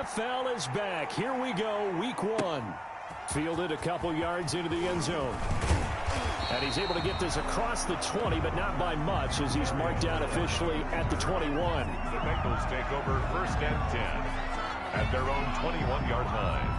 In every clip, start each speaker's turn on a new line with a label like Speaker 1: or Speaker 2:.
Speaker 1: NFL is back. Here we go, week 1. Fielded a couple yards into the end zone. And he's able to get this across the 20, but not by much as he's marked down officially at the 21.
Speaker 2: The Bengals take over 1st and 10 at their own 21-yard line.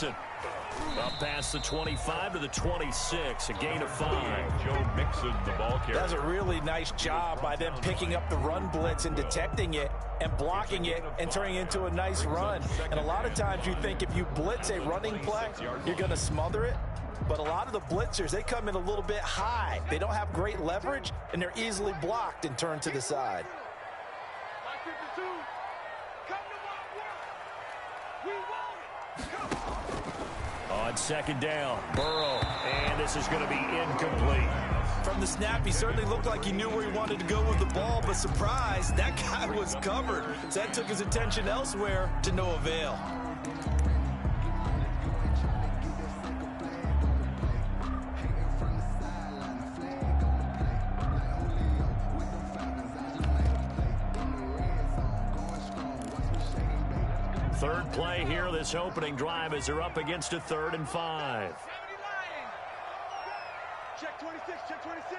Speaker 1: Up past the 25 to the 26, a gain of 5.
Speaker 2: Joe Mixon, the ball carrier.
Speaker 3: That's a really nice job by them picking up the run blitz and detecting it and blocking it and turning it into a nice run. And a lot of times you think if you blitz a running play, you're going to smother it. But a lot of the blitzers, they come in a little bit high. They don't have great leverage, and they're easily blocked and turned to the side.
Speaker 1: On 2nd down, Burrow, and this is going to be incomplete.
Speaker 3: From the snap, he certainly looked like he knew where he wanted to go with the ball, but surprise, that guy was covered. So that took his attention elsewhere to no avail.
Speaker 1: Third play here, this opening drive as they're up against a 3rd and 5.
Speaker 4: Check 26, check 26.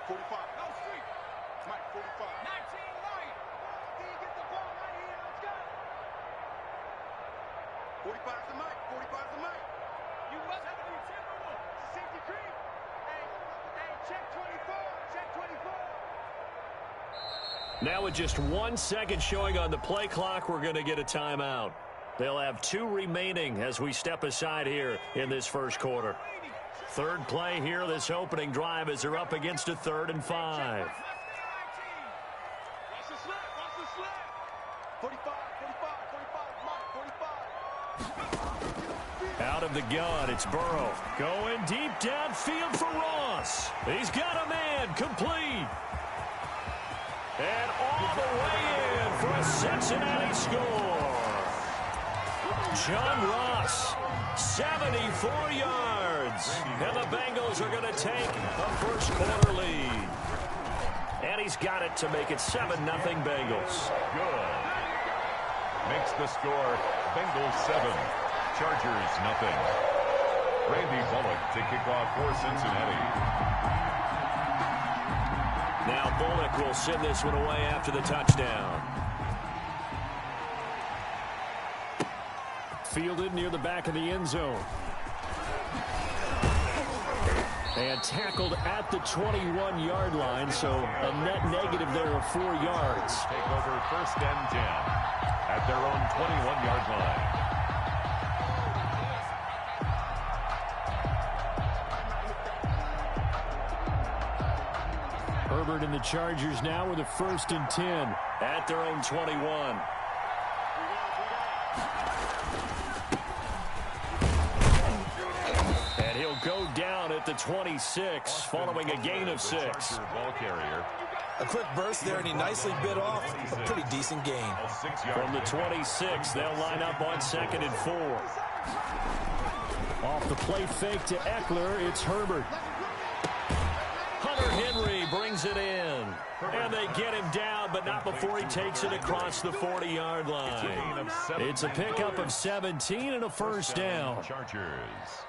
Speaker 4: 45. No street. Mike, 45. 19 right. Can you get the ball right here? Let's go. 45 is the Mike. 45 is the Mike. You must have a new Timberwolf. Safety creep. Hey, check 24. Check 24.
Speaker 1: Now with just 1 second showing on the play clock, we're going to get a timeout. They'll have 2 remaining as we step aside here in this first quarter. Third play here, this opening drive as they're up against a 3rd and 5.
Speaker 4: Watch the slip. Watch the slip. 45, 45, 45, Mike, 45.
Speaker 1: Out of the gun, it's Burrow. Going deep downfield for Ross. He's got a man, complete. And all the way in for a Cincinnati score. John Ross, 74 yards. And the Bengals are going to take a first quarter lead. And he's got it to make it 7-0 Bengals.
Speaker 2: Good. Makes the score Bengals 7, Chargers 0. Randy Bullock to kick off for Cincinnati.
Speaker 1: Now Bullock will send this one away after the touchdown. Fielded near the back of the end zone. And tackled at the 21-yard line, so a net negative there of 4 yards.
Speaker 2: Take over 1st and 10 at their own 21-yard line.
Speaker 1: Herbert and the Chargers now with a 1st and 10 at their own 21. And he'll go down at the 26 following a gain of 6.
Speaker 2: Ball carrier.
Speaker 3: A quick burst there, and he nicely bit off a pretty decent gain.
Speaker 1: From the 26, they'll line up on 2nd and 4. Off the play fake to Eckler, it's Herbert. Hunter Henry brings it in. And they get him down, but not before he takes it across the 40-yard line. It's a pickup of 17 and a first down.
Speaker 2: Chargers.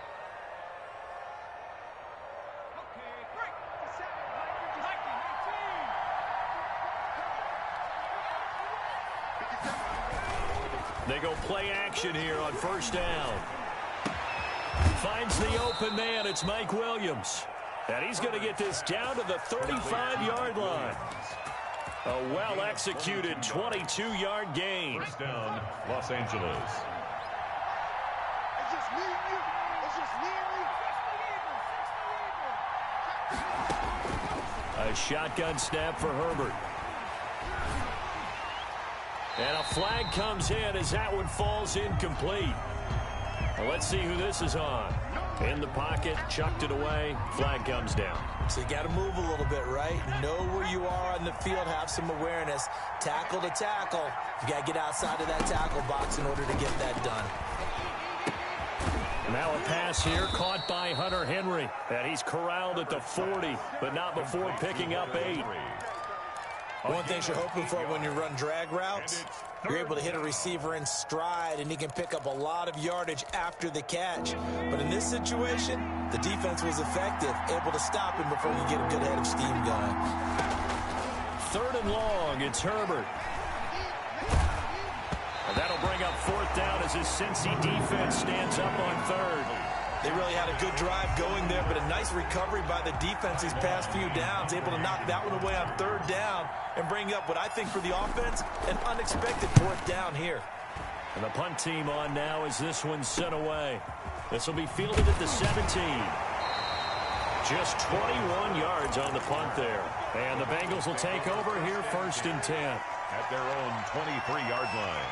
Speaker 1: They go play action here on 1st down. Finds the open man. It's Mike Williams. And he's going to get this down to the 35-yard line. A well-executed 22-yard gain.
Speaker 2: 1st down, Los Angeles.
Speaker 4: It's just me and you. It's just me and you.
Speaker 1: A shotgun snap for Herbert. And a flag comes in as that one falls incomplete. Well, let's see who this is on. In the pocket, chucked it away, flag comes down.
Speaker 3: So you got to move a little bit, right? Know where you are on the field, have some awareness. Tackle to tackle. You got to get outside of that tackle box in order to get that done.
Speaker 1: Now a pass here caught by Hunter Henry. And he's corralled at the 40, but not before picking up 8.
Speaker 3: One thing you're hoping for when you run drag routes, you're able to hit a receiver in stride, and he can pick up a lot of yardage after the catch. But in this situation, the defense was effective, able to stop him before he get a good head of steam going.
Speaker 1: 3rd and long, it's Herbert. And that'll bring up 4th down as his Cincy defense stands up on 3rd.
Speaker 3: They really had a good drive going there, but a nice recovery by the defense these past few downs, able to knock that one away on 3rd down and bring up what I think for the offense, an unexpected 4th down here.
Speaker 1: And the punt team on now as this one's sent away. This will be fielded at the 17. Just 21 yards on the punt there. And the Bengals will take over here 1st and 10.
Speaker 2: At their own 23-yard line.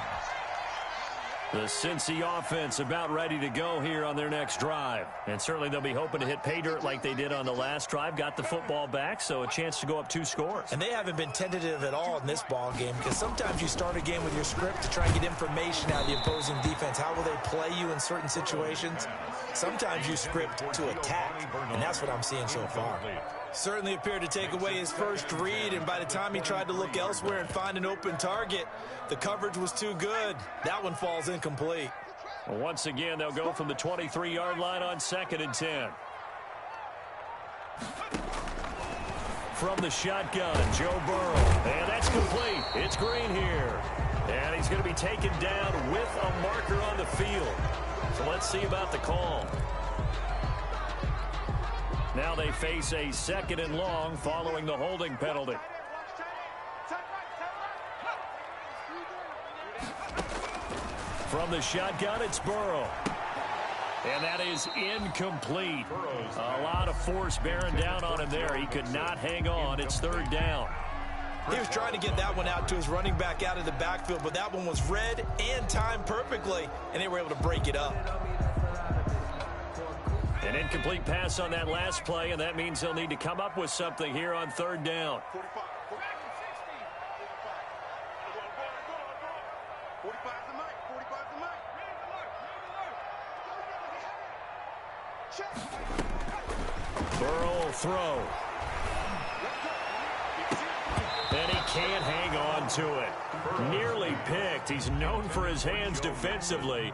Speaker 1: The Cincy offense about ready to go here on their next drive. And certainly they'll be hoping to hit pay dirt like they did on the last drive. Got the football back, so a chance to go up 2 scores.
Speaker 3: And they haven't been tentative at all in this ball game, because sometimes you start a game with your script to try and get information out of the opposing defense. How will they play you in certain situations? Sometimes you script to attack, and that's what I'm seeing so far. Certainly appeared to take away his first read, and by the time he tried to look elsewhere and find an open target, the coverage was too good. That one falls incomplete.
Speaker 1: Well, once again, they'll go from the 23-yard line on 2nd and 10. From the shotgun, Joe Burrow. And that's complete. It's Green here. And he's going to be taken down with a marker on the field. So let's see about the call. Now they face a 2nd and long following the holding penalty. From the shotgun, it's Burrow. And that is incomplete. A lot of force bearing down on him there. He could not hang on. It's 3rd down.
Speaker 3: He was trying to get that one out to his running back out of the backfield, but that one was read and timed perfectly, and they were able to break it up.
Speaker 1: An incomplete pass on that last play, and that means they'll need to come up with something here on 3rd down.
Speaker 4: 45's the mic. 45's the mic.
Speaker 1: Burrow will throw. And he can't hang on to it. Nearly picked. He's known for his hands defensively,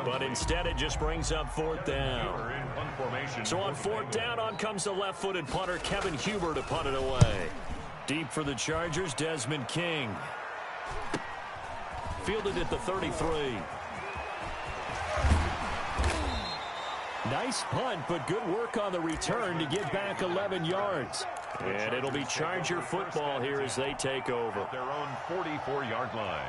Speaker 1: but instead it just brings up 4th down. So on 4th down, on comes the left-footed punter, Kevin Huber, to punt it away. Deep for the Chargers, Desmond King. Fielded at the 33. Nice punt, but good work on the return to get back 11 yards. And it'll be Charger football here as they take over.
Speaker 2: At their own 44-yard line.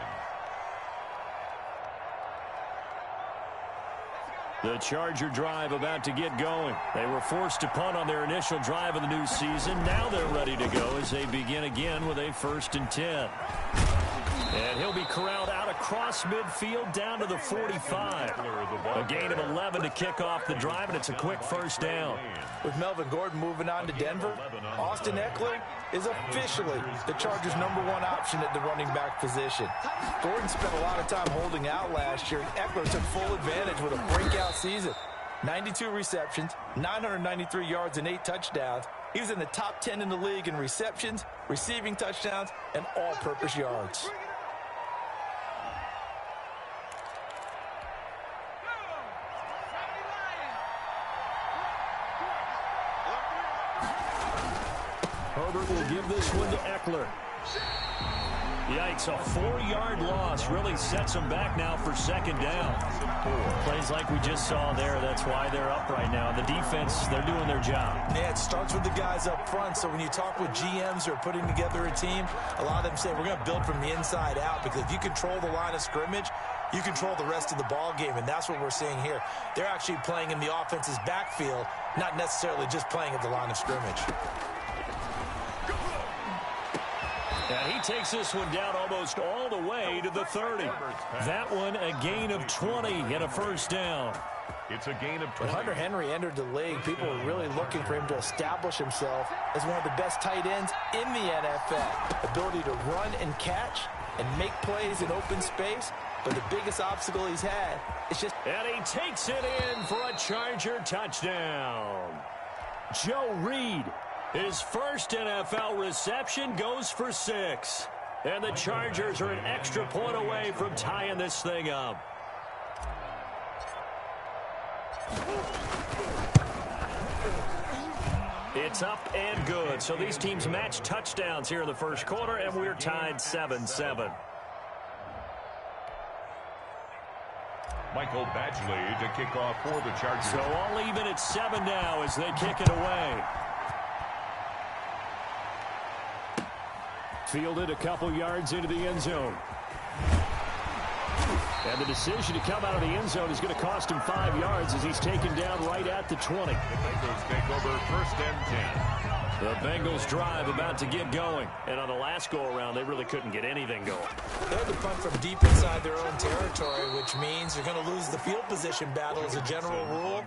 Speaker 1: The Charger drive about to get going. They were forced to punt on their initial drive of the new season. Now they're ready to go as they begin again with a 1st and 10. And he'll be corralled out across midfield down to the 45. A gain of 11 to kick off the drive, and it's a quick 1st down.
Speaker 3: With Melvin Gordon moving on to Denver, Austin Eckler is officially the Chargers' #1 option at the running back position. Gordon spent a lot of time holding out last year, and Eckler took full advantage with a breakout season. 92 receptions, 993 yards, and 8 touchdowns. He was in the top 10 in the league in receptions, receiving touchdowns, and all-purpose yards.
Speaker 1: Herbert will give this one to Eckler. Yikes, a 4-yard loss really sets them back now for 2nd down. Plays like we just saw there, that's why they're up right now. The defense, they're doing their job.
Speaker 3: Yeah, it starts with the guys up front, so when you talk with GMs who are putting together a team, a lot of them say we're going to build from the inside out, because if you control the line of scrimmage, you control the rest of the ball game, and that's what we're seeing here. They're actually playing in the offense's backfield, not necessarily just playing at the line of scrimmage.
Speaker 1: And he takes this one down almost all the way to the 30. That one a gain of 20 and a first down.
Speaker 2: It's a gain of 20.
Speaker 3: When Hunter Henry entered the league, people were really looking for him to establish himself as one of the best tight ends in the NFL. Ability to run and catch and make plays in open space. But the biggest obstacle he's had is just...
Speaker 1: And he takes it in for a Charger touchdown. Joe Reed, his first NFL reception, goes for 6. And the Chargers are an extra point away from tying this thing up. It's up and good. So these teams match touchdowns here in the first quarter, and we're tied 7-7.
Speaker 2: Michael Badgley to kick off for the Chargers.
Speaker 1: So all even at 7 now as they kick it away. Fielded a couple yards into the end zone. And the decision to come out of the end zone is going to cost him 5 yards as he's taken down right at the 20.
Speaker 2: The Bengals take over first and 10.
Speaker 1: The Bengals drive about to get going. And on the last go-around, they really couldn't get anything going.
Speaker 3: They had to punt from deep inside their own territory, which means you're going to lose the field position battle as a general rule.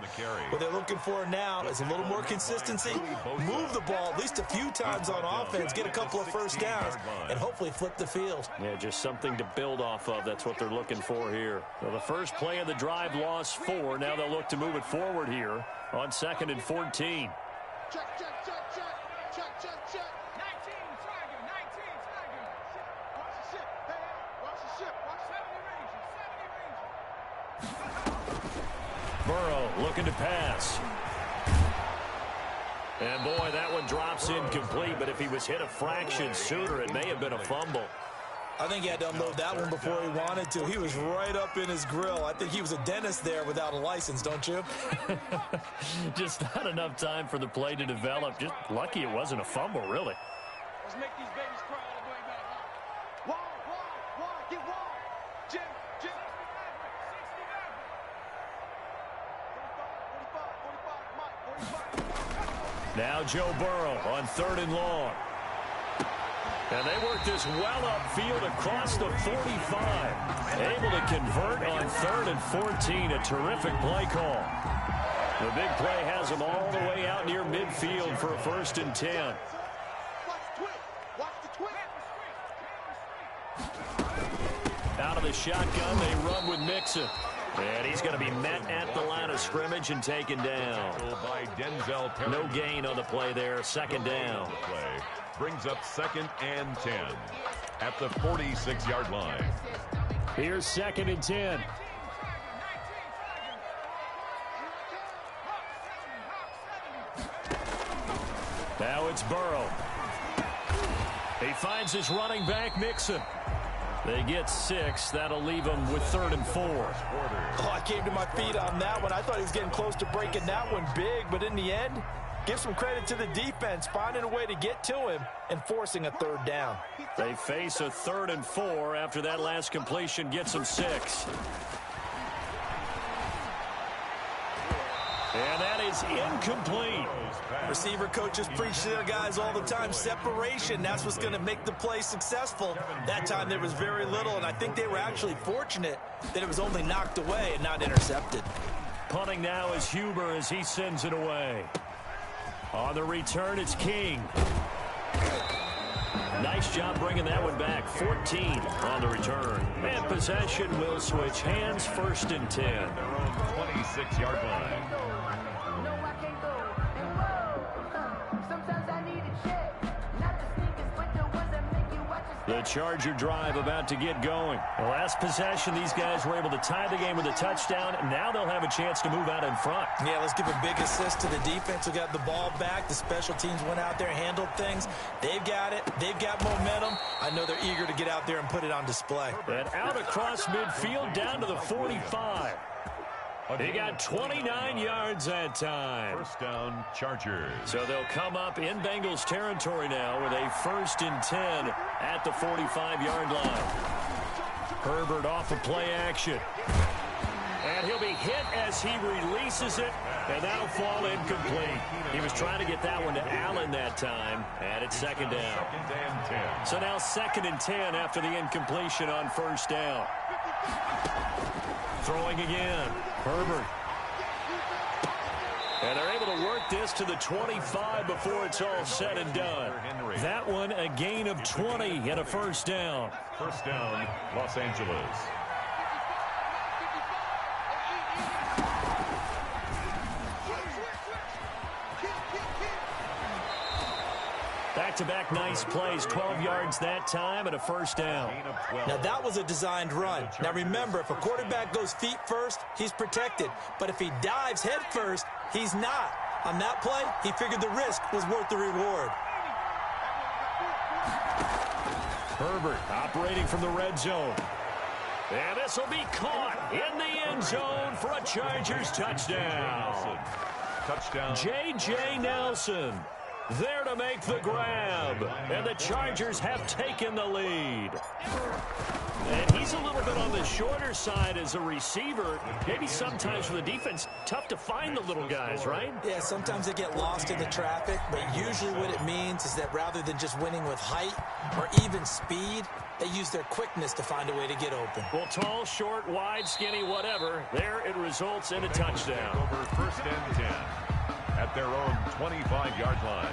Speaker 3: What they're looking for now is a little more consistency, move the ball at least a few times on offense, get a couple of first downs, and hopefully flip the field.
Speaker 1: Yeah, just something to build off of. That's what they're looking for here. So the first play of the drive lost 4. Now they'll look to move it forward here on 2nd and 14.
Speaker 4: Check, check, check, check. Check, check, check. 19, Tiger, 19, Tiger. Watch the ship. Hey, watch the ship. Watch 70 Rangers, 70 Rangers.
Speaker 1: Burrow looking to pass. And boy, that one drops incomplete, but if he was hit a fraction sooner, it may have been a fumble.
Speaker 3: I think he had to unload that one before he wanted to. He was right up in his grill. I think he was a dentist there without a license, don't you?
Speaker 1: Just not enough time for the play to develop. Just lucky it wasn't a fumble, really.
Speaker 4: Let's make these babies cry all the way back. Wall, get wall. Jim. 45, Mike, 45.
Speaker 1: Now Joe Burrow on 3rd and long. And they work this well upfield across the 45. Able to convert on 3rd and 14. A terrific play call. The big play has them all the way out near midfield for a 1st and 10.
Speaker 4: Watch the twin.
Speaker 1: Out of the shotgun, they run with Mixon. And he's going to be met at the line of scrimmage and taken down.
Speaker 2: By Denzel Perry.
Speaker 1: No gain on the play there. 2nd down.
Speaker 2: Brings up 2nd and 10 at the 46-yard line.
Speaker 1: Here's 2nd and 10. Now it's Burrow. He finds his running back, Mixon. They get 6. That'll leave them with 3rd and 4.
Speaker 3: Oh, I came to my feet on that one. I thought he was getting close to breaking that one big, but in the end, give some credit to the defense, finding a way to get to him and forcing a 3rd down.
Speaker 1: They face a 3rd and 4 after that last completion gets them 6. And that is incomplete.
Speaker 3: Receiver coaches preach to their guys all the time. Separation, that's what's going to make the play successful. That time there was very little, and I think they were actually fortunate that it was only knocked away and not intercepted.
Speaker 1: Punting now is Huber as he sends it away. On the return, it's King. Nice job bringing that one back. 14 on the return. And possession will switch hands. 1st and 10.
Speaker 2: Their own 26-yard line.
Speaker 1: The Charger drive about to get going. The last possession, these guys were able to tie the game with a touchdown. Now they'll have a chance to move out in front.
Speaker 3: Yeah, let's give a big assist to the defense who got the ball back. The special teams went out there, handled things. They've got it. They've got momentum. I know they're eager to get out there and put it on display.
Speaker 1: And out across midfield down to the 45. He got 29 yards that time.
Speaker 2: 1st down, Chargers.
Speaker 1: So they'll come up in Bengals territory now with a 1st and 10 at the 45-yard line. Herbert off of play action. And he'll be hit as he releases it, and that'll fall incomplete. He was trying to get that one to Allen that time, and it's second down. So now 2nd and 10 after the incompletion on first down. Throwing again. Herbert. And they're able to work this to the 25 before it's all said and done. That one a gain of 20 and a first down.
Speaker 2: First down, Los Angeles.
Speaker 1: Back-to-back nice plays, 12 yards that time and a first down.
Speaker 3: Now that was a designed run. Now remember, if a quarterback goes feet first, he's protected. But if he dives head first, he's not. On that play, he figured the risk was worth the reward.
Speaker 1: Herbert operating from the red zone. And this will be caught in the end zone for a Chargers touchdown.
Speaker 2: Touchdown.
Speaker 1: J.J. Nelson there to make the grab. And the Chargers have taken the lead. And he's a little bit on the shorter side as a receiver. Maybe sometimes for the defense, tough to find the little guys, right?
Speaker 3: Yeah, sometimes they get lost in the traffic, but usually what it means is that rather than just winning with height or even speed, they use their quickness to find a way to get open.
Speaker 1: Well, tall, short, wide, skinny, whatever, there it results in a touchdown.
Speaker 2: Over first and 10 at their own 25-yard line.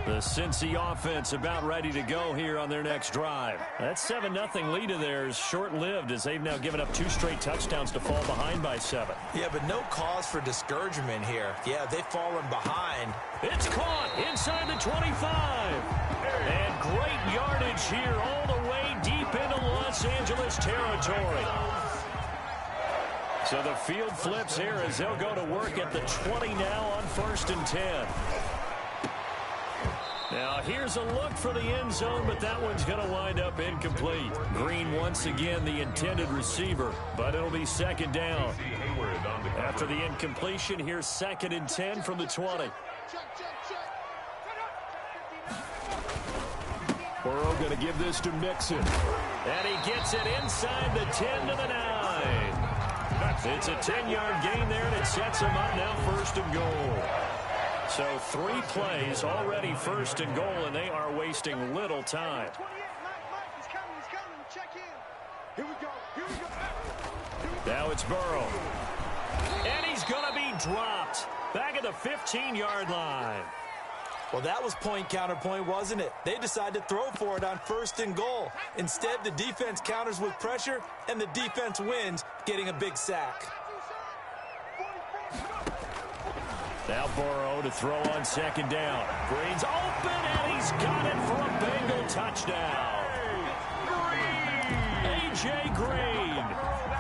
Speaker 1: The Cincy offense about ready to go here on their next drive. That 7-0 lead of theirs short-lived as they've now given up 2 straight touchdowns to fall behind by 7.
Speaker 3: Yeah, but no cause for discouragement here. Yeah, they've fallen behind.
Speaker 1: It's caught inside the 25. And great yardage here all the way deep into Los Angeles territory. So the field flips here as they'll go to work at the 20 now on first and 10. Now, here's a look for the end zone, but that one's going to wind up incomplete. Green once again the intended receiver, but it'll be second down. After the incompletion, here's 2nd and 10 from the 20. Burrow going to give this to Mixon. And he gets it inside the 10 to the 9. It's a 10-yard gain there, and it sets him up now first and goal. So 3 plays already first and goal, and they are wasting little time. Now it's Burrow. And he's going to be dropped back at the 15-yard line.
Speaker 3: Well, that was point counterpoint, wasn't it? They decided to throw for it on first and goal. Instead, the defense counters with pressure, and the defense wins, getting a big sack.
Speaker 1: Now Burrow to throw on second down. Green's open, and he's got it for a Bengal touchdown. A.J. Green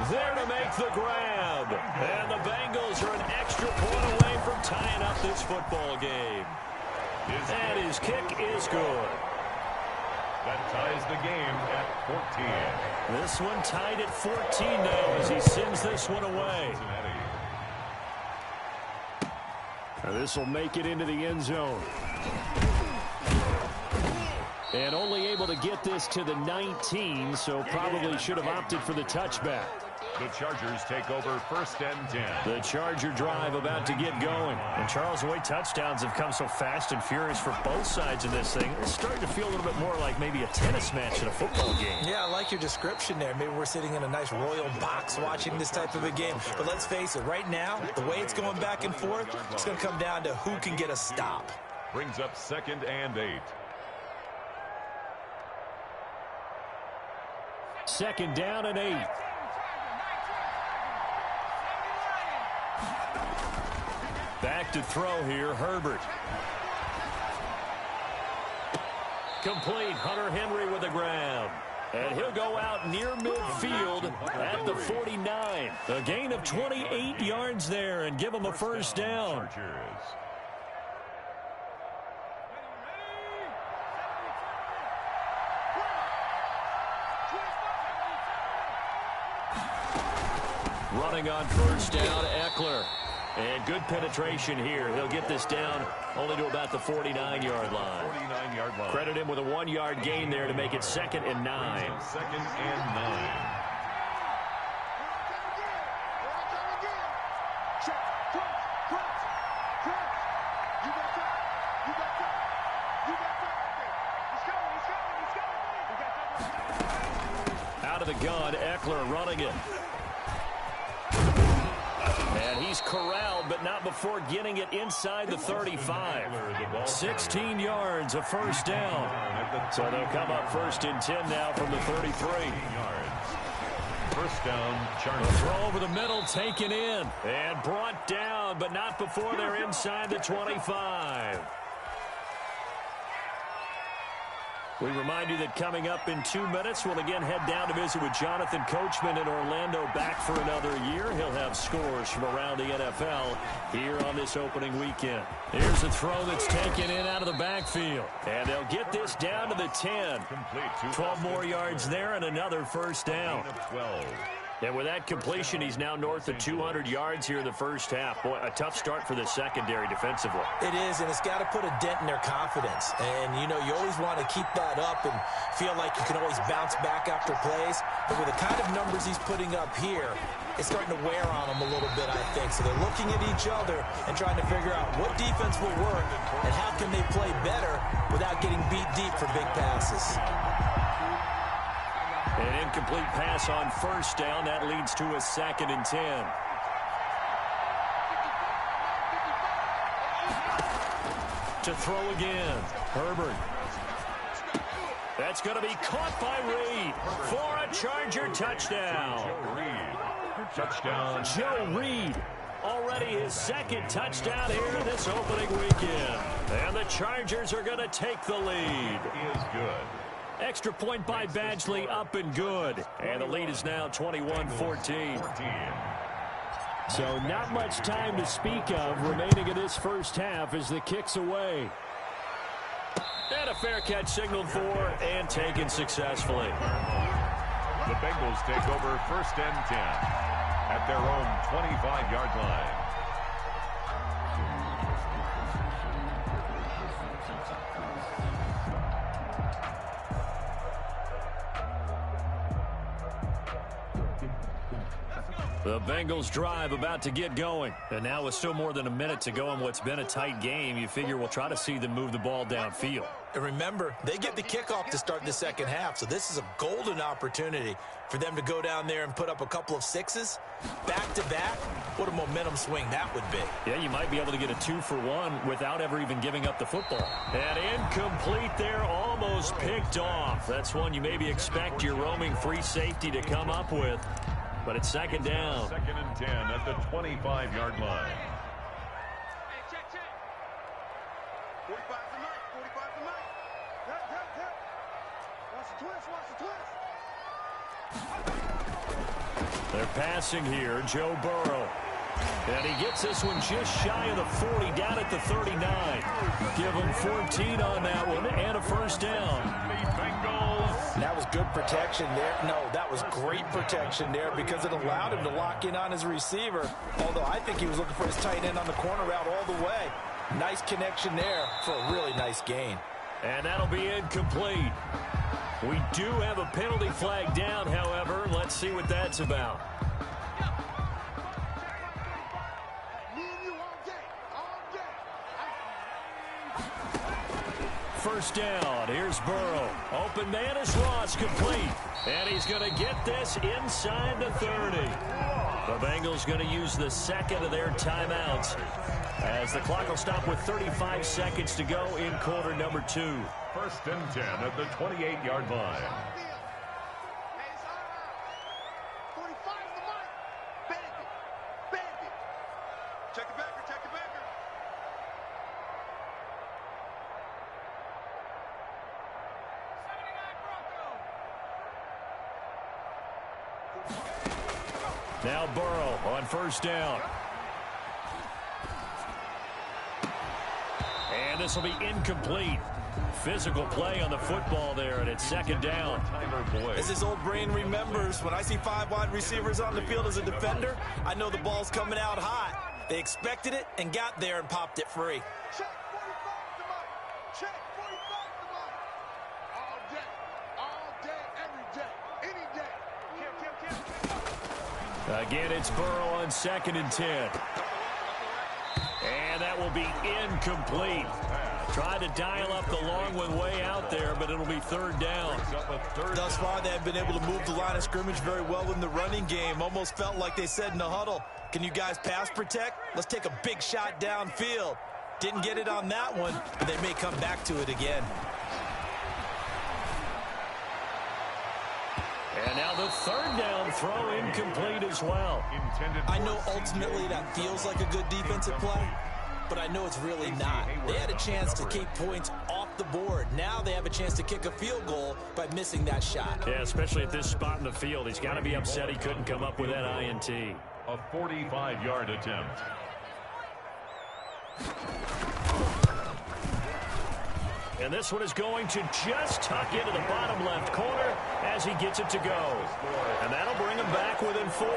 Speaker 1: there to make the grab. And the Bengals are an extra point away from tying up this football game. And his kick is good.
Speaker 2: That ties the game at 14.
Speaker 1: This one tied at 14 now as he sends this one away. This will make it into the end zone. And only able to get this to the 19, so probably should have opted for the touchback.
Speaker 2: The Chargers take over first and 10.
Speaker 1: The Charger drive about to get going. And Charles, the way touchdowns have come so fast and furious for both sides of this thing, it's starting to feel a little bit more like maybe a tennis match in a football game.
Speaker 3: Yeah, I like your description there. Maybe we're sitting in a nice royal box watching this type of a game. But let's face it, right now, the way it's going back and forth, it's going to come down to who can get a stop.
Speaker 2: Brings up 2nd and 8.
Speaker 1: 2nd down and 8. Back to throw here, Herbert. Complete, Hunter Henry with a grab. And he'll go out near midfield at the 49. A gain of 28 yards there and give him a first down. Running on first down, Eckler. And good penetration here. He'll get this down only to about the 49-yard line.
Speaker 2: 49-yard line.
Speaker 1: Credit him with a 1-yard gain there to make it 2nd and 9.
Speaker 2: 2nd and 9.
Speaker 1: Out of the gun, Eckler running it. And he's corralled, but not before getting it inside the 35. 16 yards, a first down. So they'll come up 1st and 10 now from the 33.
Speaker 2: First down, Chargers.
Speaker 1: The throw over the middle, taken in. And brought down, but not before they're inside the 25. We remind you that coming up in 2 minutes, we'll again head down to visit with Jonathan Coachman in Orlando, back for another year. He'll have scores from around the NFL here on this opening weekend. Here's a throw that's taken in out of the backfield. And they'll get this down to the 10. 12 more yards there and another first down.
Speaker 2: 12.
Speaker 1: And with that completion, he's now north of 200 yards here in the first half. Boy, a tough start for the secondary defensively.
Speaker 3: It is, and it's got to put a dent in their confidence. And, you know, you always want to keep that up and feel like you can always bounce back after plays. But with the kind of numbers he's putting up here, it's starting to wear on them a little bit, I think. So they're looking at each other and trying to figure out what defense will work and how can they play better without getting beat deep for big passes.
Speaker 1: An incomplete pass on first down. That leads to a 2nd and 10. To throw again. Herbert. That's going to be caught by Reed for a Charger touchdown.
Speaker 2: Joe Reed. Touchdown.
Speaker 1: Joe Reed. Already his 2nd touchdown here this opening weekend. And the Chargers are going to take the lead.
Speaker 2: He is good.
Speaker 1: Extra point by Badgley, up and good. And the lead is now 21-14. So not much time to speak of remaining in this first half as the kick's away. And a fair catch signaled for and taken successfully.
Speaker 2: The Bengals take over 1st and 10 at their own 25-yard line.
Speaker 1: The Bengals drive about to get going. And now with still more than a minute to go in what's been a tight game, you figure we'll try to see them move the ball downfield.
Speaker 3: And remember, they get the kickoff to start the second half, so this is a golden opportunity for them to go down there and put up a couple of sixes back-to-back. What a momentum swing that would be.
Speaker 1: Yeah, you might be able to get a 2-for-1 without ever even giving up the football. And incomplete there, almost picked off. That's one you maybe expect your roaming free safety to come up with. But it's 2nd down.
Speaker 2: 2nd and 10 at the 25-yard line.
Speaker 4: Hey, check. 45's the mic. 45's the mic. Hep. Watch the twist.
Speaker 1: They're passing here, Joe Burrow. And he gets this one just shy of the 40, down at the 39. Give him 14 on that one and a first down.
Speaker 2: The Bengals.
Speaker 3: That was good protection there. No, that was great protection there because it allowed him to lock in on his receiver. Although I think he was looking for his tight end on the corner route all the way. Nice connection there for a really nice gain.
Speaker 1: And that'll be incomplete. We do have a penalty flag down, however. Let's see what that's about. First down. Here's Burrow. Open man is Ross, complete. And he's going to get this inside the 30. The Bengals going to use the 2nd of their timeouts as the clock will stop with 35 seconds to go in quarter number 2.
Speaker 2: 1st and 10 at the 28-yard line.
Speaker 4: Check the backer.
Speaker 1: Now Burrow on first down. And this will be incomplete. Physical play on the football there, and it's 2nd down.
Speaker 3: As his old brain remembers, when I see 5 wide receivers on the field as a defender, I know the ball's coming out hot. They expected it and got there and popped it free.
Speaker 4: Check 45 to Mike. Check 45 to Mike. All day, every day, any day. Kill.
Speaker 1: Again, it's Burrow on 2nd and 10. And that will be incomplete. Tried to dial up the long one way out there, but it'll be 3rd down.
Speaker 3: Thus far, they have been able to move the line of scrimmage very well in the running game. Almost felt like they said in the huddle, can you guys pass protect? Let's take a big shot downfield. Didn't get it on that one, but they may come back to it again.
Speaker 1: And now the 3rd down throw incomplete as well.
Speaker 3: I know ultimately that feels like a good defensive play, but I know it's really not. They had a chance to keep points off the board. Now they have a chance to kick a field goal by missing that shot.
Speaker 1: Yeah, especially at this spot in the field. He's got to be upset he couldn't come up with that INT.
Speaker 2: A 45-yard attempt.
Speaker 1: And this one is going to just tuck into the bottom left corner as he gets it to go. And that'll bring him back within 4.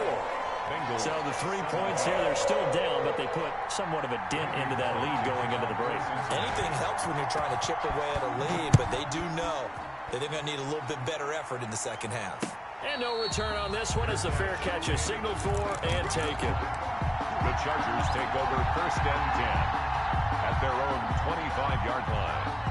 Speaker 1: So the 3 points here, they're still down, but they put somewhat of a dent into that lead going into the break.
Speaker 3: Anything helps when you're trying to chip away at a lead, but they do know that they're going to need a little bit better effort in the second half.
Speaker 1: And no return on this one as the fair catch is signaled for and taken.
Speaker 2: The Chargers take over 1st and 10 at their own 25-yard line.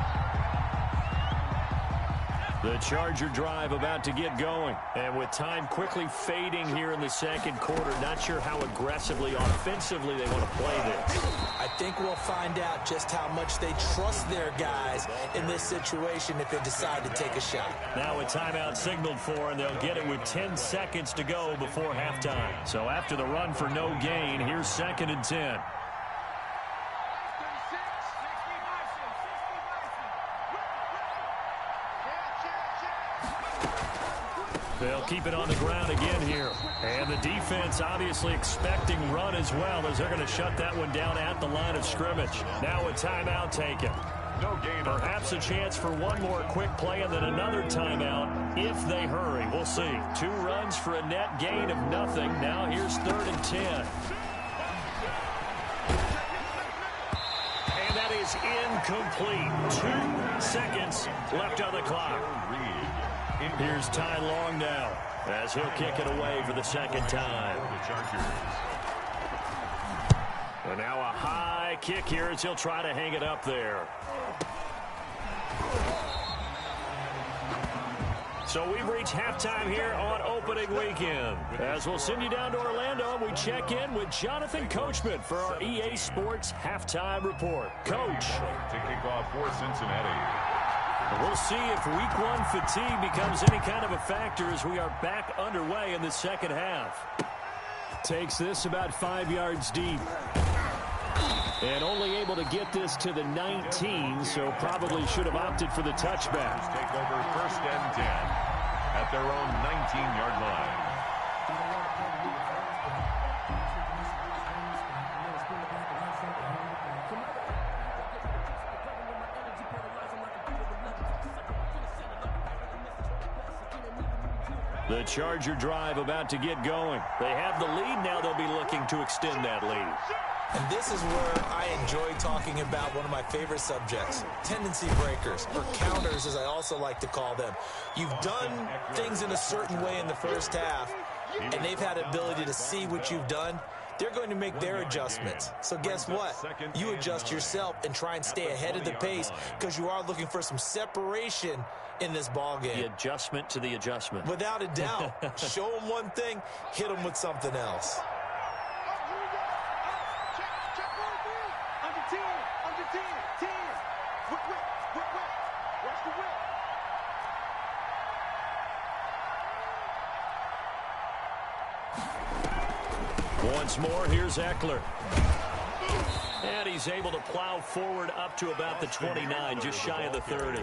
Speaker 1: The Charger drive about to get going. And with time quickly fading here in the 2nd quarter, not sure how aggressively, offensively they want to play this.
Speaker 3: I think we'll find out just how much they trust their guys in this situation if they decide to take a shot.
Speaker 1: Now a timeout signaled for, and they'll get it with 10 seconds to go before halftime. So after the run for no gain, here's 2nd and 10. They'll keep it on the ground again here. And the defense obviously expecting run as well, as they're going to shut that one down at the line of scrimmage. Now a timeout taken.
Speaker 2: No gain.
Speaker 1: Perhaps a chance for one more quick play and then another timeout if they hurry. We'll see. 2 runs for a net gain of nothing. Now here's 3rd and 10. And that is incomplete. 2 seconds left on the clock. Here's Ty Long now as he'll kick it away for the 2nd time.
Speaker 2: The Chargers.
Speaker 1: And now a high kick here as he'll try to hang it up there. So we've reached halftime here on opening weekend. As we'll send you down to Orlando, and we check in with Jonathan Coachman for our EA Sports Halftime Report. Coach.
Speaker 2: To kick off for Cincinnati.
Speaker 1: We'll see if week 1 fatigue becomes any kind of a factor as we are back underway in the 2nd half. Takes this about 5 yards deep. And only able to get this to the 19, so probably should have opted for the touchback.
Speaker 2: Take over 1st and 10 at their own 19-yard line.
Speaker 1: The Charger drive about to get going. They have the lead now. They'll be looking to extend that lead.
Speaker 3: And this is where I enjoy talking about one of my favorite subjects, tendency breakers, or counters as I also like to call them. You've done things in a certain way in the first half, and they've had the ability to see what you've done. They're going to make their adjustments. So guess what? You adjust yourself and try and stay ahead of the pace because you are looking for some separation in this ball game.
Speaker 1: The adjustment to the adjustment.
Speaker 3: Without a doubt. Show them one thing, hit them with something else.
Speaker 1: Once more, here's Eckler. And he's able to plow forward up to about the 29, just shy of the 30.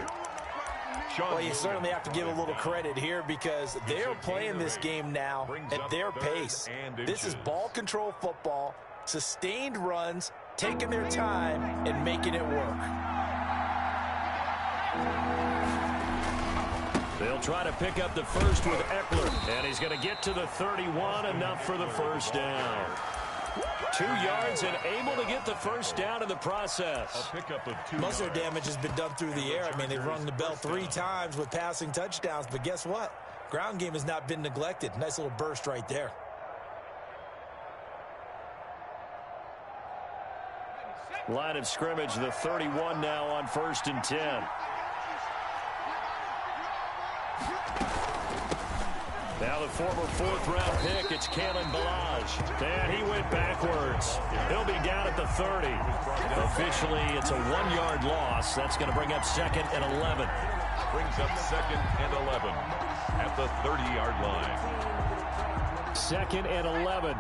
Speaker 3: Well, you certainly have to give a little credit here because they're playing this game now at their pace. This is ball control football, sustained runs, taking their time, and making it work.
Speaker 1: They'll try to pick up the first with Eckler, and he's going to get to the 31, enough for the first down. 2 yards and able to get the first down in the process.
Speaker 2: A pickup of 2
Speaker 3: Most of their damage has been done through the air. I mean, they've rung the bell 3 times with passing touchdowns, but guess what? Ground game has not been neglected. Nice little burst right there.
Speaker 1: Line of scrimmage, the 31 now on 1st and 10. Now the former 4th-round pick, it's Kalen Ballage. And he went backwards. He'll be down at the 30. Officially, it's a 1-yard loss. That's going to bring up 2nd and 11.
Speaker 2: Brings up 2nd and 11 at the 30-yard line.
Speaker 1: 2nd and 11.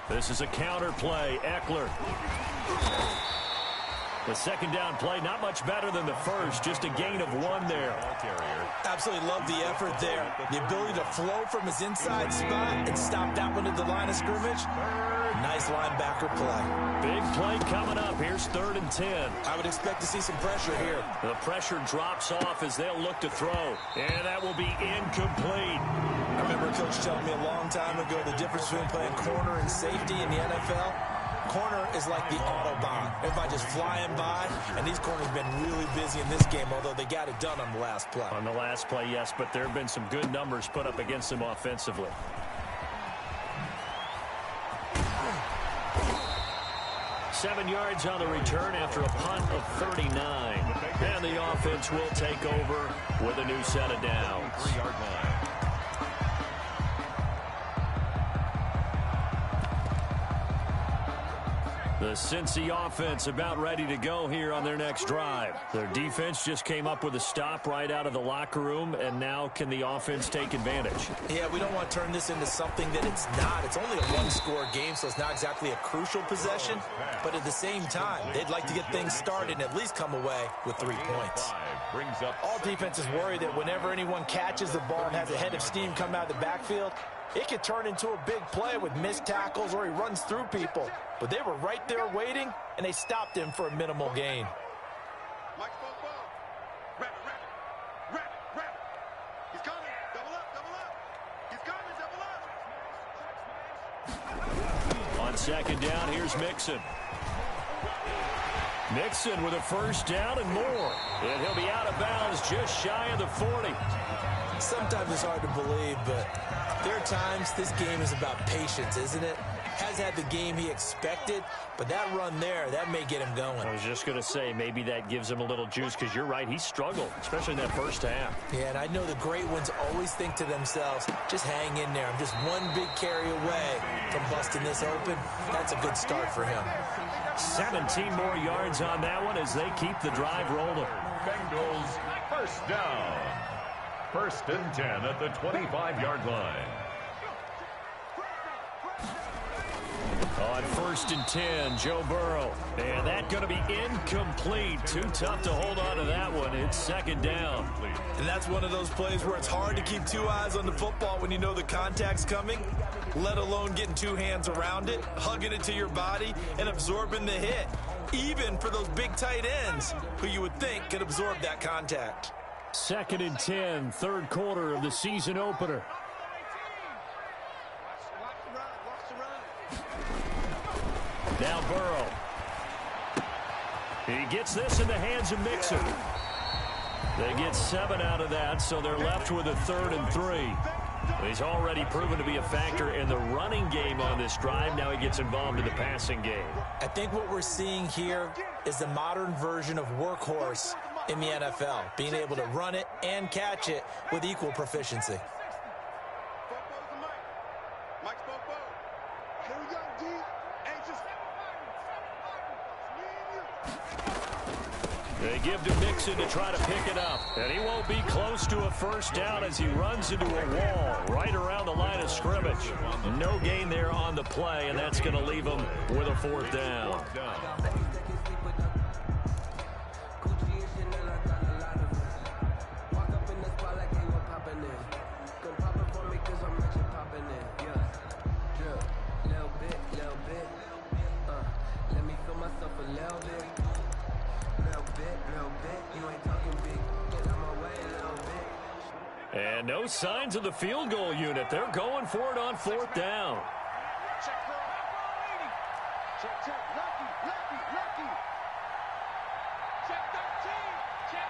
Speaker 1: This is a counter play. Eckler. The second down play, not much better than the first. Just a gain of 1 there.
Speaker 3: Absolutely love the effort there. The ability to flow from his inside spot and stop that one at the line of scrimmage. Nice linebacker play.
Speaker 1: Big play coming up. Here's 3rd and 10.
Speaker 3: I would expect to see some pressure here.
Speaker 1: The pressure drops off as they'll look to throw. And that will be incomplete.
Speaker 3: I remember a coach telling me a long time ago the difference between playing corner and safety in the NFL. Corner is like the Autobahn. Everybody just flying by, and these corners have been really busy in this game, although they got it done on the last play.
Speaker 1: On the last play, yes, but there have been some good numbers put up against them offensively. Seven yards on the return after a punt of 39. And the offense will take over with a new set of downs.
Speaker 2: 3-yard line.
Speaker 1: The Cincy offense about ready to go here on their next drive. Their defense just came up with a stop right out of the locker room, and now can the offense take advantage?
Speaker 3: Yeah, we don't want to turn this into something that it's not. It's only a 1-score game, so it's not exactly a crucial possession. But at the same time, they'd like to get things started and at least come away with 3 points. All defenses worry that whenever anyone catches the ball and has a head of steam come out of the backfield, it could turn into a big play with missed tackles or he runs through people. But they were right there waiting, and they stopped him for a minimal gain.
Speaker 4: He's coming. Double up, double up. He's coming, double up.
Speaker 1: On second down, here's Mixon. Mixon with a first down and more. And he'll be out of bounds just shy of the 40.
Speaker 3: Sometimes it's hard to believe, but there are times this game is about patience, isn't it? Has had the game he expected, but that run there, that may get him going.
Speaker 1: I was just going to say, maybe that gives him a little juice, because you're right, he struggled, especially in that first half.
Speaker 3: Yeah, and I know the great ones always think to themselves, just hang in there. I'm just one big carry away from busting this open. That's a good start for him.
Speaker 1: 17 more yards on that one as they keep the drive rolling.
Speaker 2: Bengals first down. 1st and 10 at the 25-yard line.
Speaker 1: On 1st and 10, Joe Burrow. And that's going to be incomplete. Too tough to hold on to that one. It's second down.
Speaker 3: And that's one of those plays where it's hard to keep 2 eyes on the football when you know the contact's coming, let alone getting 2 hands around it, hugging it to your body, and absorbing the hit. Even for those big tight ends who you would think could absorb that contact.
Speaker 1: 2nd and 10, 3rd quarter of the season opener. Now Burrow. He gets this in the hands of Mixon. They get 7 out of that, so they're left with a 3rd and 3. He's already proven to be a factor in the running game on this drive. Now he gets involved in the passing game.
Speaker 3: I think what we're seeing here is the modern version of workhorse in the NFL, being able to run it and catch it with equal proficiency.
Speaker 1: They give to Mixon to try to pick it up. And he won't be close to a first down as he runs into a wall right around the line of scrimmage. No gain there on the play, and that's going to leave him with a 4th down. And no signs of the field goal unit. They're going for it on 4th down.
Speaker 4: Check for check, check. Lucky, lucky, lucky. Check 13. Check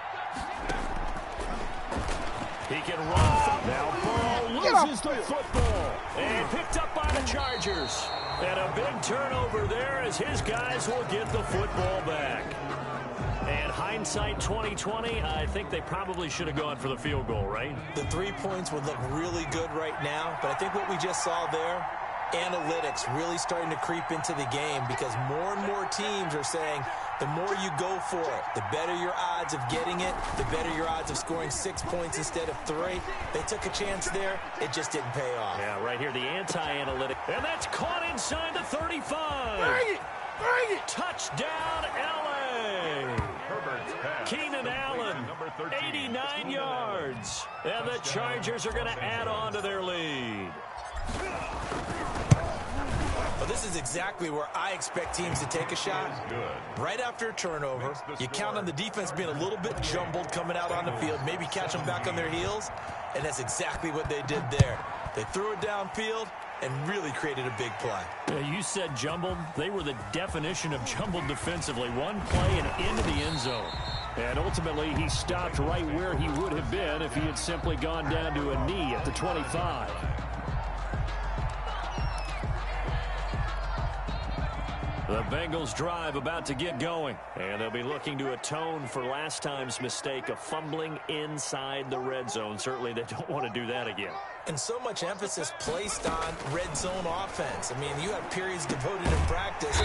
Speaker 4: 13.
Speaker 1: He can run. Now Burrow loses the football. And picked up by the Chargers. And a big turnover there as his guys will get the football back. And hindsight 2020, I think they probably should have gone for the field goal, right?
Speaker 3: The 3 points would look really good right now, but I think what we just saw there, analytics really starting to creep into the game because more and more teams are saying the more you go for it, the better your odds of getting it, the better your odds of scoring 6 points instead of 3. They took a chance there. It just didn't pay off.
Speaker 1: Yeah, right here, the anti-analytic. And that's caught inside the 35.
Speaker 4: Bring it! Bring it!
Speaker 1: Touchdown, L.A. Keenan Allen, 89 yards. And the Chargers are going to add on to their lead.
Speaker 3: Well, this is exactly where I expect teams to take a shot. Right after a turnover, you count on the defense being a little bit jumbled coming out on the field, maybe catch them back on their heels, and that's exactly what they did there. They threw it downfield and really created a big play.
Speaker 1: Yeah, you said jumbled. They were the definition of jumbled defensively. One play and into the end zone. And ultimately, he stopped right where he would have been if he had simply gone down to a knee at the 25. The Bengals drive about to get going. And they'll be looking to atone for last time's mistake of fumbling inside the red zone. Certainly they don't want to do that again.
Speaker 3: And so much emphasis placed on red zone offense. I mean, you have periods devoted in practice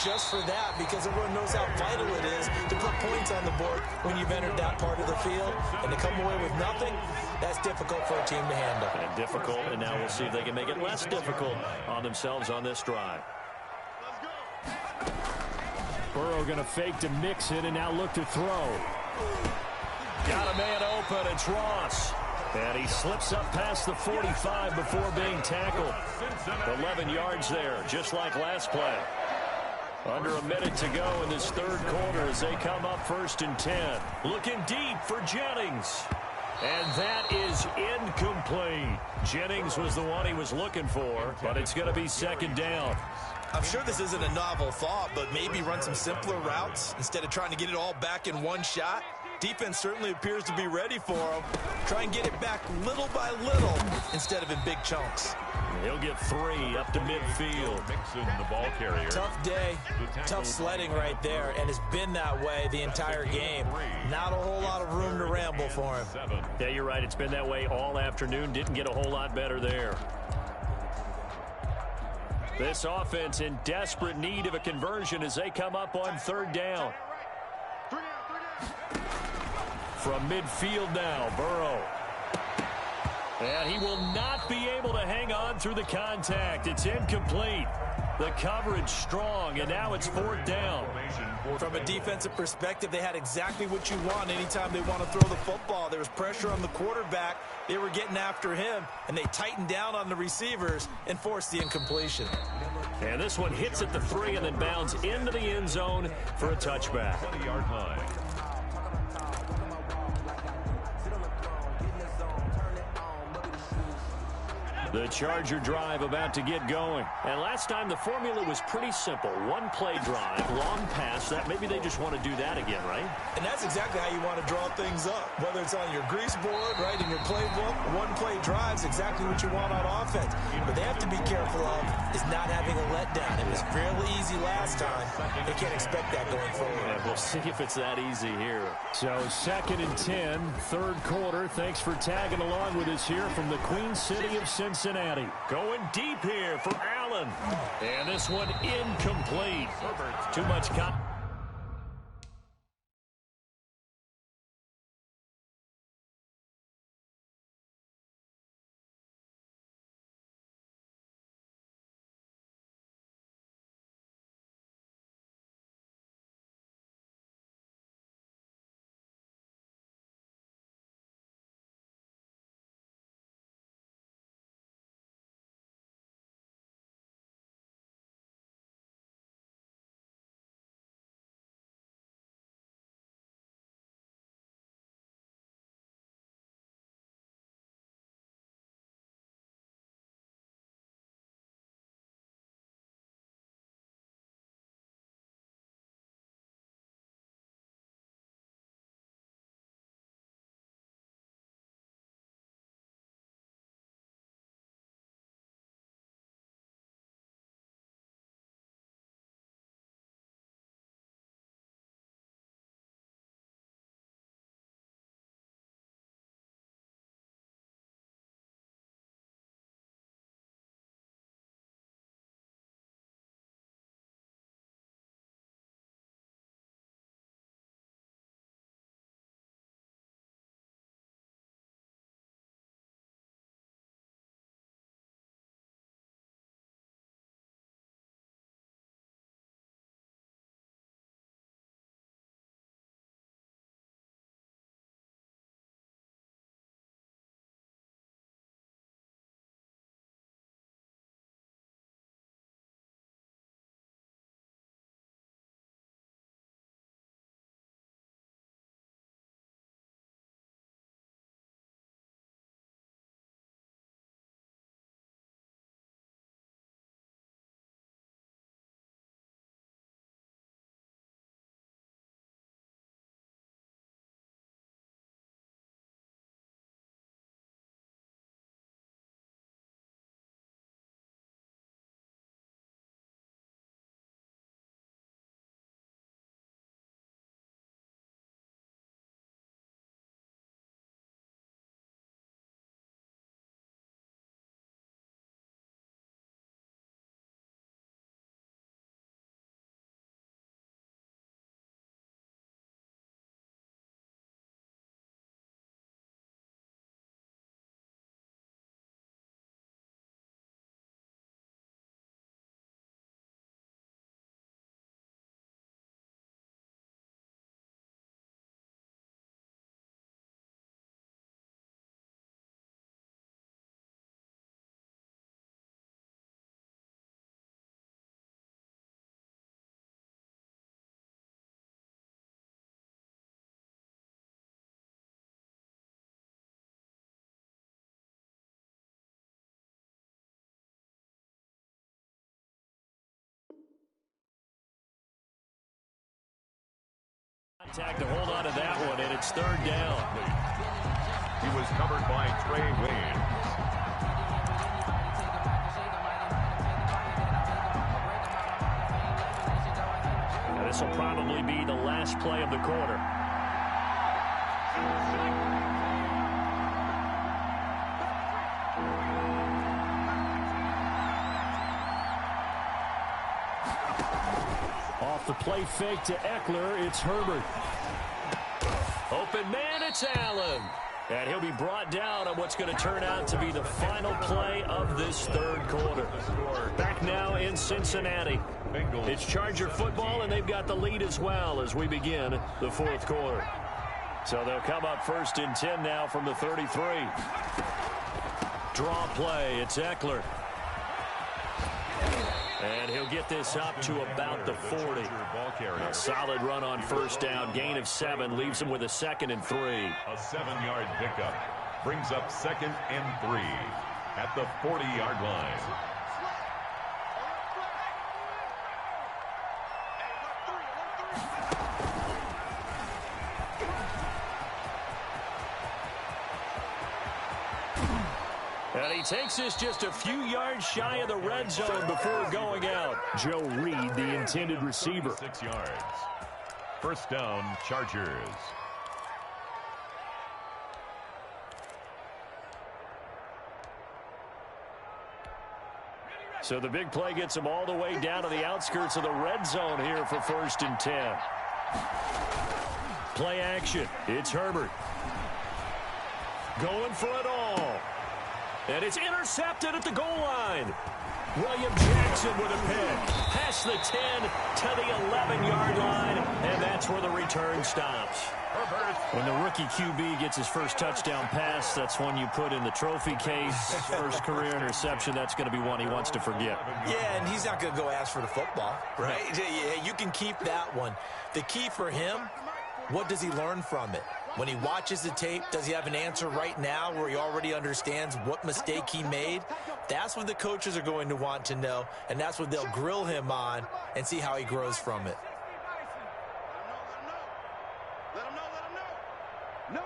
Speaker 3: just for that because everyone knows how vital it is to put points on the board when you've entered that part of the field. And to come away with nothing, that's difficult for a team to handle.
Speaker 1: And difficult, and now we'll see if they can make it less difficult on themselves on this drive. Burrow going to fake to Mixon and now look to throw. Got a man open. It's Ross. And he slips up past the 45 before being tackled. 11 yards there, just like last play. Under a minute to go in this third quarter as they come up 1st and 10. Looking deep for Jennings. And that is incomplete. Jennings was the one he was looking for, but it's going to be 2nd down.
Speaker 3: I'm sure this isn't a novel thought, but maybe run some simpler routes instead of trying to get it all back in one shot. Defense certainly appears to be ready for him. Try and get it back little by little instead of in big chunks.
Speaker 1: He'll get 3 up to midfield.
Speaker 2: Mixon, the ball carrier.
Speaker 3: Tough day, tough sledding right there, and it's been that way the entire game. Not a whole lot of room to ramble for him.
Speaker 1: Yeah, you're right. It's been that way all afternoon. Didn't get a whole lot better there. This offense in desperate need of a conversion as they come up on 3rd down. From midfield now, Burrow. And he will not be able to hang on through the contact. It's incomplete. The coverage strong, and now it's 4th down.
Speaker 3: From a defensive perspective, they had exactly what you want anytime they want to throw the football. There was pressure on the quarterback. They were getting after him, and they tightened down on the receivers and forced the incompletion.
Speaker 1: And this one hits at the 3 and then bounds into the end zone for a touchback.
Speaker 2: 20-yard line.
Speaker 1: The Charger drive about to get going. And last time the formula was pretty simple. One play drive, long pass. That maybe they just want to do that again, right?
Speaker 3: And that's exactly how you want to draw things up. Whether it's on your grease board, right, in your playbook, one play drive's exactly what you want on offense. What they have to be careful of is not having a letdown. It was fairly easy last time. They can't expect that going forward.
Speaker 1: And we'll see if it's that easy here. So 2nd and 10, 3rd quarter. Thanks for tagging along with us here from the Queen City of Cincinnati. Going deep here for Allen. And this one incomplete. Too much Attack to hold on to that one, and it's third down.
Speaker 2: He was covered by Trey Waynes.
Speaker 1: Now this will probably be the last play of the quarter. Off the play fake to Eckler, it's Herbert. Open man, it's Allen. And he'll be brought down on what's going to turn out to be the final play of this third quarter. Back now in Cincinnati. It's Charger football, and they've got the lead as well as we begin the fourth quarter. So they'll come up first and 10 now from the 33. Draw play, it's Eckler. And he'll get this up to about the 40. A solid run on first down. Gain of 7 leaves him with a 2nd and 3.
Speaker 2: A 7-yard pickup brings up 2nd and 3 at the 40-yard line.
Speaker 1: And he takes this just a few yards shy of the red zone before going out. Joe Reed, the intended receiver.
Speaker 2: 6 yards. First down, Chargers.
Speaker 1: So the big play gets him all the way down to the outskirts of the red zone here for first and 10. Play action. It's Herbert. Going for it all. And it's intercepted at the goal line. William Jackson with a pick. Past the 10 to the 11-yard line. And that's where the return stops. Herbert. When the rookie QB gets his first touchdown pass, that's one you put in the trophy case. First career interception, that's going to be one he wants to forget.
Speaker 3: Yeah, and he's not going to go ask for the football, right? Yeah, you can keep that one. The key for him, what does he learn from it? When he watches the tape, does he have an answer right now where he already understands what mistake he made? That's what the coaches are going to want to know, and that's what they'll grill him on and see how he grows from it.
Speaker 4: Let him know. No.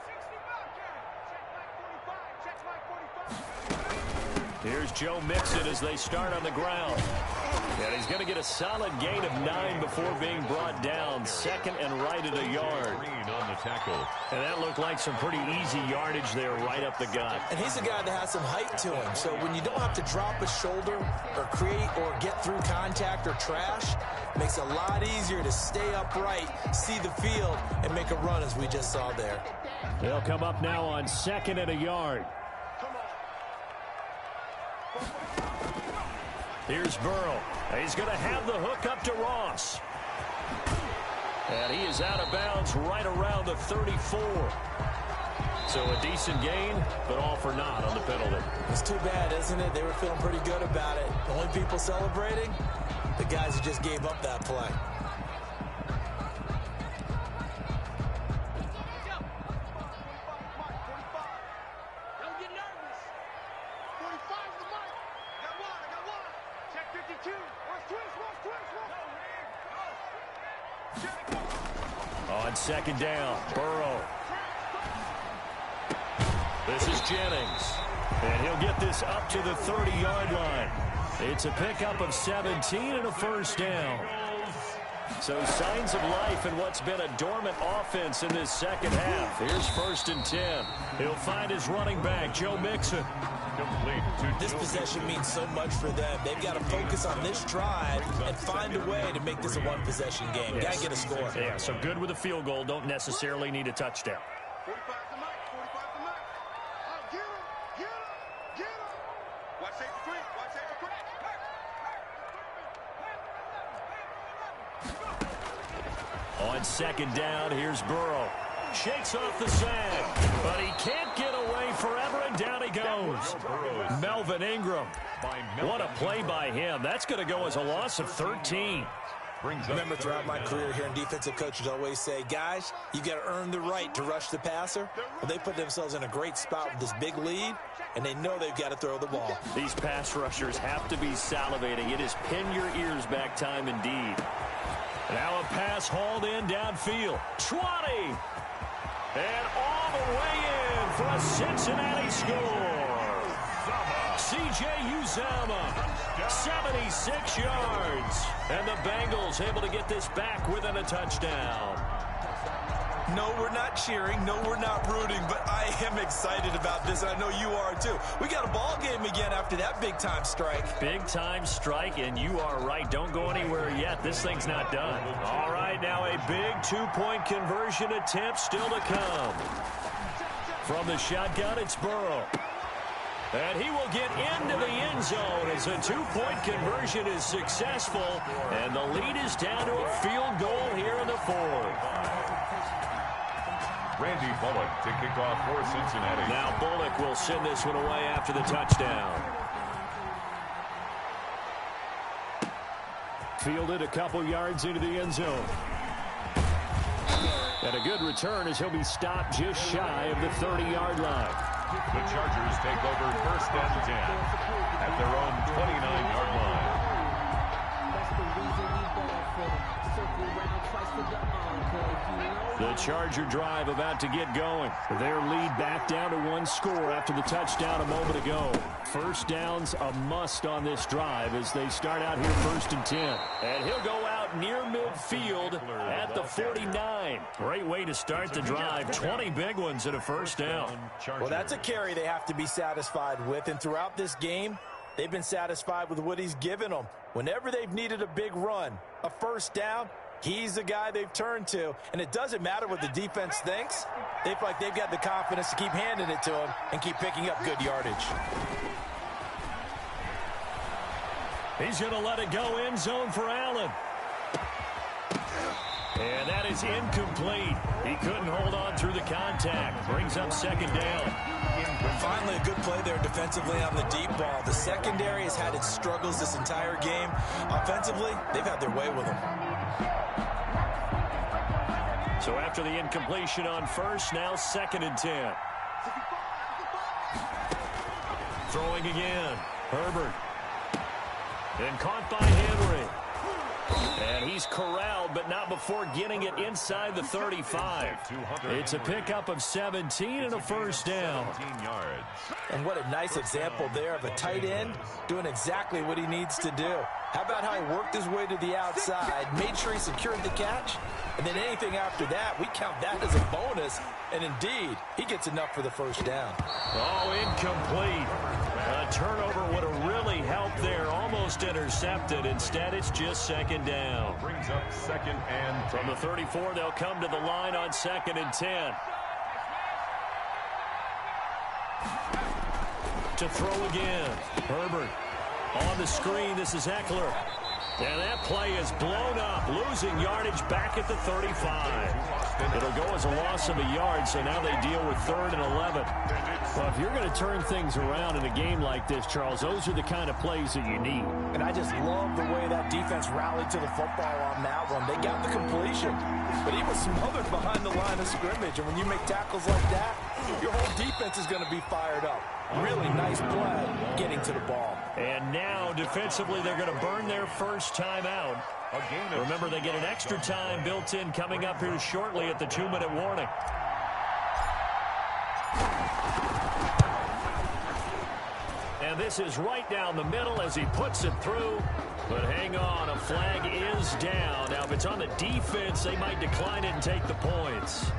Speaker 4: 60 Bobcat. Check my 45.
Speaker 1: Here's Joe Mixon as they start on the ground. And he's going to get a solid gain of 9 before being brought down. 2nd and right at a yard.
Speaker 2: On the tackle.
Speaker 1: And that looked like some pretty easy yardage there right up the gut.
Speaker 3: And he's a guy that has some height to him. So when you don't have to drop a shoulder or create or get through contact or trash, it makes it a lot easier to stay upright, see the field, and make a run as we just saw there.
Speaker 1: They'll come up now on 2nd and a yard. Here's Burrow. He's going to have the hook up to Ross. And he is out of bounds right around the 34. So a decent gain, but all for naught on the penalty.
Speaker 3: It's too bad, isn't it? They were feeling pretty good about it. The only people celebrating, the guys who just gave up that play.
Speaker 4: Don't get nervous. 45's the mic. I got one. Check 52. Where's Twist?
Speaker 1: On 2nd down, Burrow. This is Jennings. And he'll get this up to the 30-yard line. It's a pickup of 17 and a first down. So signs of life in what's been a dormant offense in this second half. Here's 1st and 10. He'll find his running back, Joe Mixon.
Speaker 3: This possession means so much for them. They've got to focus on this drive and find a way to make this a one-possession game.
Speaker 1: Yes.
Speaker 3: Got to get a score.
Speaker 1: Yeah, so good with a field goal. Don't necessarily need a touchdown.
Speaker 4: 45's the mic. Oh, get him. Watch safety quick.
Speaker 1: On 2nd down, here's Burrow. Shakes off the sack, but he can't get away forever, and down he goes. Melvin Ingram. What a play by him. That's going to go as a loss of 13.
Speaker 3: Remember, throughout my career here in defensive coaches always say, guys, you got to earn the right to rush the passer. Well, they put themselves in a great spot with this big lead, and they know they've got to throw the ball.
Speaker 1: These pass rushers have to be salivating. It is pin your ears back time indeed. Now a pass hauled in downfield. 20. And all the way in for a Cincinnati score. C.J. Uzomah, 76 yards. And the Bengals able to get this back within a touchdown.
Speaker 3: No, we're not cheering. No, we're not rooting. But I am excited about this, and I know you are too. We got a ball game again after that big-time strike.
Speaker 1: Big-time strike, and you are right. Don't go anywhere yet. This thing's not done. All right, now a big two-point conversion attempt still to come. From the shotgun, it's Burrow. And he will get into the end zone as a two-point conversion is successful. And the lead is down to a field goal here in the fourth.
Speaker 2: Randy Bullock to kick off for Cincinnati.
Speaker 1: Now Bullock will send this one away after the touchdown. Fielded a couple yards into the end zone. And a good return as he'll be stopped just shy of the 30-yard line.
Speaker 2: The Chargers take over first and 10 at their own 29-yard line.
Speaker 1: The Charger drive about to get going. Their lead back down to one score after the touchdown a moment ago. First down's a must on this drive as they start out here first and 10. And he'll go out near midfield at the 49. Great way to start the drive. 20 big ones and a first down.
Speaker 3: Well, that's a carry they have to be satisfied with. And throughout this game, they've been satisfied with what he's given them. Whenever they've needed a big run, a first down, he's the guy they've turned to. And it doesn't matter what the defense thinks. They feel like they've got the confidence to keep handing it to him and keep picking up good yardage.
Speaker 1: He's going to let it go end zone for Allen. And that is incomplete. He couldn't hold on through the contact. Brings up second down.
Speaker 3: Finally, a good play there defensively on the deep ball. The secondary has had its struggles this entire game. Offensively, they've had their way with them.
Speaker 1: So after the incompletion on first, now second and 10. Throwing again. Herbert. And caught by Henry. And he's corralled, but not before getting it inside the 35. It's a pickup of 17 and a first down.
Speaker 3: And what a nice example there of a tight end doing exactly what he needs to do. How about how he worked his way to the outside, made sure he secured the catch, and then anything after that, we count that as a bonus. And indeed, he gets enough for the first down.
Speaker 1: Oh, incomplete. A turnover would have really helped there. Almost intercepted. Instead, it's just second down.
Speaker 2: Brings up second and 10.
Speaker 1: From the 34, they'll come to the line on second and 10. To throw again. Herbert on the screen. This is Eckler. And that play is blown up, losing yardage back at the 35. It'll go as a loss of a yard, so now they deal with 3rd and 11. Well, if you're going to turn things around in a game like this, Charles, those are the kind of plays that you need.
Speaker 3: And I just love the way that defense rallied to the football on that one. They got the completion, but he was smothered behind the line of scrimmage. And when you make tackles like that, your whole defense is going to be fired up. Really nice play getting to the ball.
Speaker 1: And now, defensively, they're going to burn their first time out. Remember, they get an extra time built in coming up here shortly at the 2-minute warning. And this is right down the middle as he puts it through. But hang on, a flag is down. Now, if it's on the defense, they might decline it and take the points.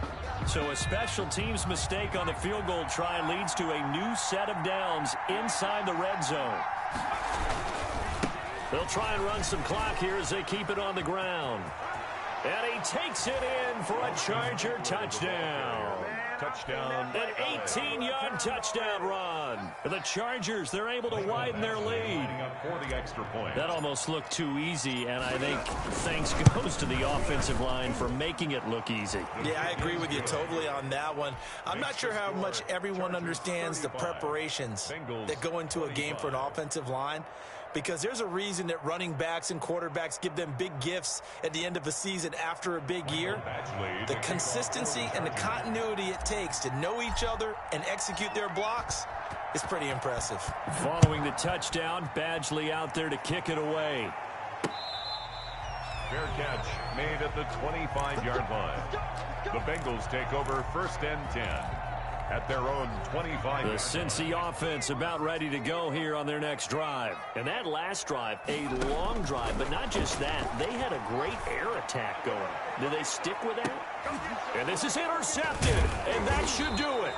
Speaker 1: So a special teams mistake on the field goal try leads to a new set of downs inside the red zone. They'll try and run some clock here as they keep it on the ground. And he takes it in for a Charger touchdown.
Speaker 2: Touchdown.
Speaker 1: An 18-yard touchdown run. The Chargers, they're able to widen their lead.
Speaker 2: For the extra point.
Speaker 1: That almost looked too easy, and I think thanks goes to the offensive line for making it look easy.
Speaker 3: Yeah, I agree with you totally on that one. I'm not sure how much everyone understands the preparations that go into a game for an offensive line, because there's a reason that running backs and quarterbacks give them big gifts at the end of a season after a big year. The consistency and the continuity it takes to know each other and execute their blocks is pretty impressive.
Speaker 1: Following the touchdown, Badgley out there to kick it away.
Speaker 2: Fair catch made at the 25-yard line. The Bengals take over 1st and 10 at their own 25.
Speaker 1: The Cincy offense about ready to go here on their next drive. And that last drive, a long drive, but not just that. They had a great air attack going. Do they stick with that? And this is intercepted, and that should do it.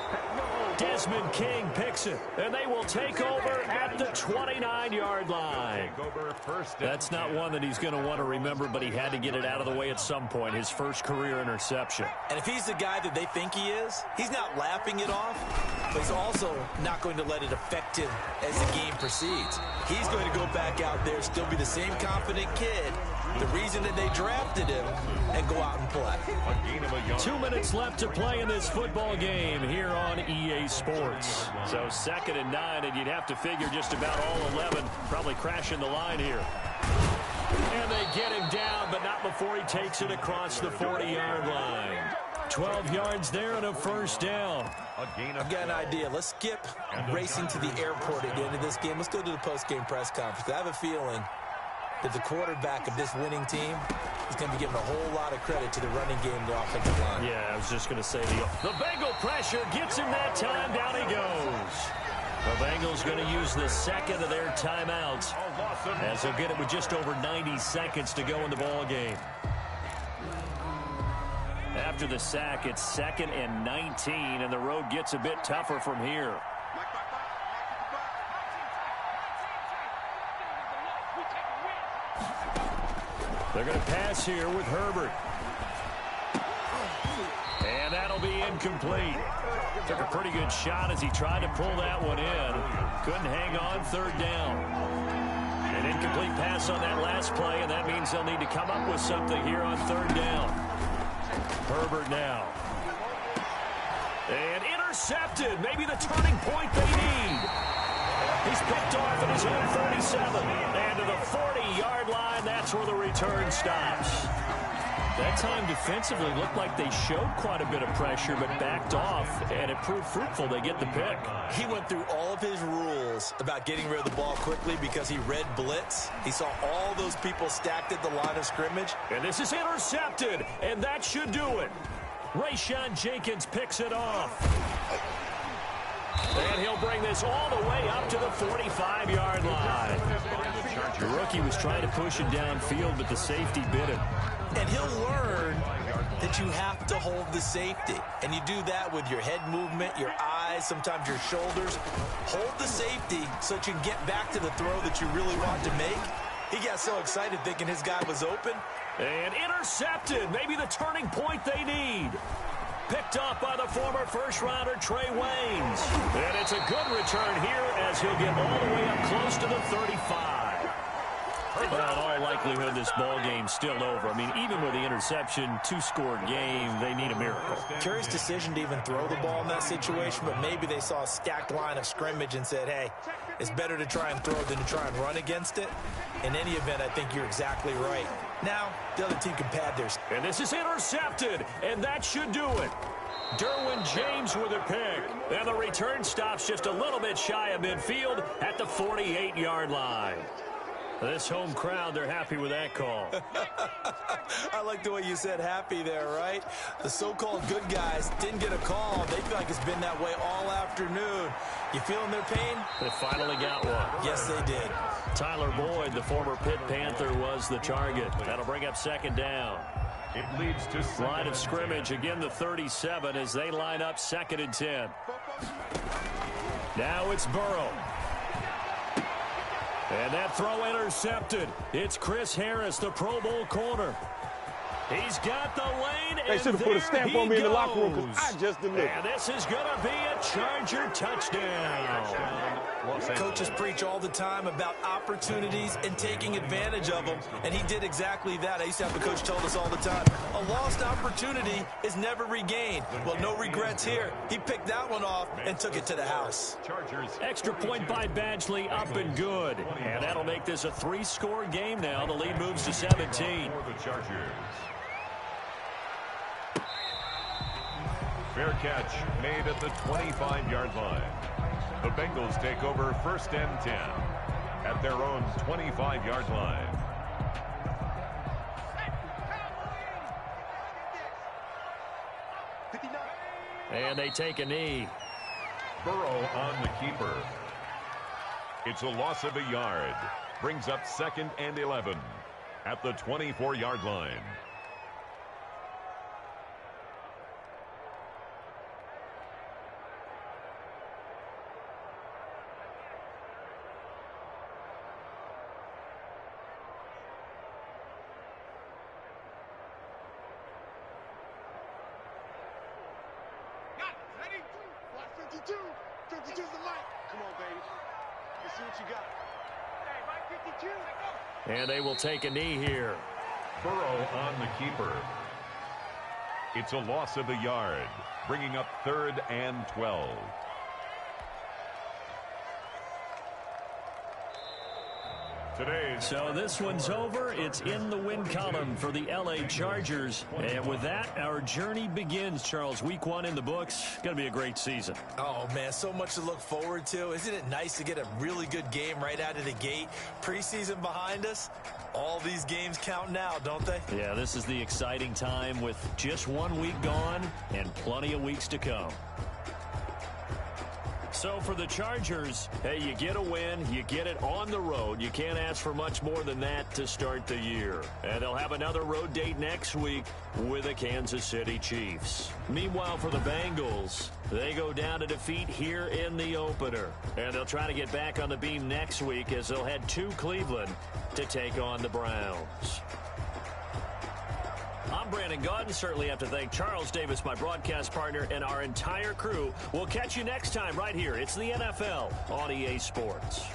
Speaker 1: Desmond King picks it, and they will take over at the 29-yard line. That's not one that he's going to want to remember, but he had to get it out of the way at some point, his first career interception.
Speaker 3: And if he's the guy that they think he is, he's not laughing it off, but he's also not going to let it affect him as the game proceeds. He's going to go back out there, still be the same confident kid, the reason that they drafted him, and go out and play.
Speaker 1: 2 minutes left to play in this football game here on EA Sports. So 2nd and 9, and you'd have to figure just about all 11 probably crashing the line here. And they get him down, but not before he takes it across the 40-yard line. 12 yards there and a 1st down.
Speaker 3: I've got an idea. Let's skip racing to the airport at the end of this game. Let's go to the post-game press conference. I have a feeling that the quarterback of this winning team is going to be giving a whole lot of credit to the running game and the offensive line.
Speaker 1: Yeah, I was just going to say the Bengal pressure gets him that time. Down he goes. The Bengals going to use the 2nd of their timeouts as they'll get it with just over 90 seconds to go in the ball game. After the sack, it's 2nd and 19, and the road gets a bit tougher from here. They're going to pass here with Herbert. And that'll be incomplete. Took a pretty good shot as he tried to pull that one in. Couldn't hang on, 3rd down. An incomplete pass on that last play, and that means they'll need to come up with something here on 3rd down. Herbert now. And intercepted. Maybe the turning point they need. He's picked off at his own 37. And to the 40-yard line, that's where the return stops. That time defensively looked like they showed quite a bit of pressure, but backed off, and it proved fruitful. They get the pick.
Speaker 3: He went through all of his rules about getting rid of the ball quickly because he read blitz. He saw all those people stacked at the line of scrimmage.
Speaker 1: And this is intercepted, and that should do it. Rayshawn Jenkins picks it off. And he'll bring this all the way up to the 45-yard line. The rookie was trying to push it downfield, but the safety bit him.
Speaker 3: And he'll learn that you have to hold the safety. And you do that with your head movement, your eyes, sometimes your shoulders. Hold the safety so that you can get back to the throw that you really want to make. He got so excited thinking his guy was open.
Speaker 1: And intercepted. Maybe the turning point they need. Picked up by the former first-rounder Trey Waynes. And it's a good return here as he'll get all the way up close to the 35. Well, in all likelihood, this ball game's still over. I mean, even with the interception, 2-score game, they need a miracle.
Speaker 3: Curious decision to even throw the ball in that situation, but maybe they saw a stacked line of scrimmage and said, hey, it's better to try and throw than to try and run against it. In any event, I think you're exactly right. Now, the other team can pad theirs.
Speaker 1: And this is intercepted, and that should do it. Derwin James with a pick. And the return stops just a little bit shy of midfield at the 48-yard line. This home crowd, they're happy with that call.
Speaker 3: I like the way you said happy there, right? The so-called good guys didn't get a call. They feel like it's been that way all afternoon. You feeling their pain?
Speaker 1: They finally got one.
Speaker 3: Yes, they did.
Speaker 1: Tyler Boyd, the former Pitt Panther, was the target. That'll bring up 2nd down.
Speaker 2: It leads to
Speaker 1: line of scrimmage, again the 37 as they line up 2nd and 10. Now it's Burrow. And that throw intercepted. It's Chris Harris, the Pro Bowl corner. He's got the lane,
Speaker 5: they should have put a stamp on me in the locker room because I just delivered.
Speaker 1: And this is going to be a Charger touchdown.
Speaker 3: Coaches preach all the time about opportunities and taking advantage of them, and he did exactly that. I used to have a coach told us all the time, a lost opportunity is never regained. Well, no regrets here. He picked that one off and took it to the house.
Speaker 1: Extra point by Badgley, up and good. And that'll make this a 3-score game now. The lead moves to 17.
Speaker 2: Fair catch made at the 25-yard line. The Bengals take over 1st and 10 at their own 25-yard line.
Speaker 1: And they take a knee.
Speaker 2: Burrow on the keeper. It's a loss of a yard. Brings up 2nd and 11 at the 24-yard line.
Speaker 4: Got it. Ready? Watch 52. 52's the mic. Come on, baby. Let's see what you got. Hey, Mike 52. Go.
Speaker 1: And they will take a knee here.
Speaker 2: Burrow on the keeper. It's a loss of a yard, bringing up 3rd and 12.
Speaker 1: So this one's over. It's in the win column for the L.A. Chargers. And with that, our journey begins, Charles. Week 1 in the books. Going to be a great season.
Speaker 3: Oh, man, so much to look forward to. Isn't it nice to get a really good game right out of the gate? Preseason behind us. All these games count now, don't they?
Speaker 1: Yeah, this is the exciting time with just 1 week gone and plenty of weeks to come. So for the Chargers, hey, you get a win, you get it on the road. You can't ask for much more than that to start the year. And they'll have another road date next week with the Kansas City Chiefs. Meanwhile, for the Bengals, they go down to defeat here in the opener. And they'll try to get back on the beam next week as they'll head to Cleveland to take on the Browns. I'm Brandon Gaudin. Certainly have to thank Charles Davis, my broadcast partner, and our entire crew. We'll catch you next time right here. It's the NFL on EA Sports.